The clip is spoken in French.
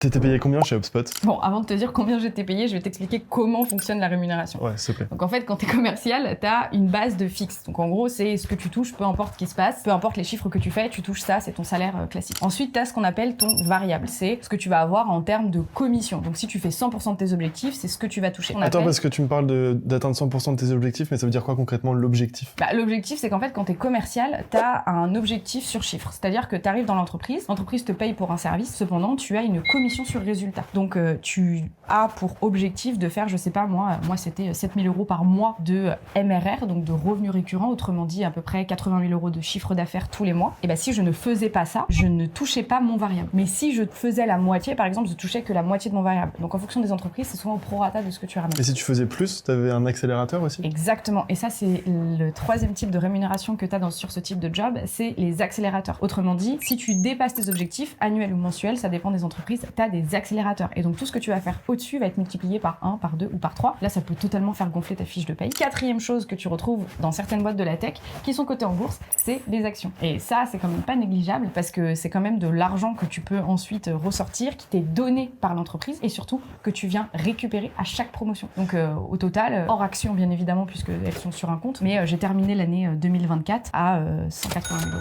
T'étais payé combien chez HubSpot? Bon, avant de te dire combien j'étais payé, je vais t'expliquer comment fonctionne la rémunération. Ouais, s'il te plaît. Donc en fait, quand tu es commercial, tu as une base de fixe. Donc en gros, c'est ce que tu touches, peu importe ce qui se passe, peu importe les chiffres que tu fais, tu touches ça, c'est ton salaire classique. Ensuite, tu as ce qu'on appelle ton variable. C'est ce que tu vas avoir en termes de commission. Donc si tu fais 100% de tes objectifs, c'est ce que tu vas toucher. Attends, parce que tu me parles d'atteindre 100% de tes objectifs, mais ça veut dire quoi concrètement l'objectif? L'objectif, c'est qu'en fait, quand tu es commercial, tu as un objectif sur chiffre. C'est-à-dire que tu arrives dans l'entreprise te paye pour un service, cependant, tu as une commission sur résultat. Donc tu as pour objectif de faire, je sais pas, moi c'était 7 000 € par mois de MRR, donc de revenus récurrents, autrement dit à peu près 80 000 € de chiffre d'affaires tous les mois. Et ben si je ne faisais pas ça, je ne touchais pas mon variable. Mais si je faisais la moitié, par exemple, je touchais que la moitié de mon variable. Donc en fonction des entreprises, c'est souvent au prorata de ce que tu ramènes. Et si tu faisais plus, t'avais un accélérateur aussi? Exactement. Et ça, c'est le troisième type de rémunération que tu as sur ce type de job, c'est les accélérateurs. Autrement dit, si tu dépasses tes objectifs, annuels ou mensuels, ça dépend des entreprises, tu as des accélérateurs. Et donc tout ce que tu vas faire au-dessus va être multiplié par 1, par 2 ou par 3. Là, ça peut totalement faire gonfler ta fiche de paye. Quatrième chose que tu retrouves dans certaines boîtes de la tech qui sont cotées en bourse, c'est les actions. Et ça, c'est quand même pas négligeable parce que c'est quand même de l'argent que tu peux ensuite ressortir, qui t'est donné par l'entreprise et surtout que tu viens récupérer à chaque promotion. Donc au total, hors action bien évidemment puisqu'elles sont sur un compte, mais j'ai terminé l'année 2024 à 180 000 €.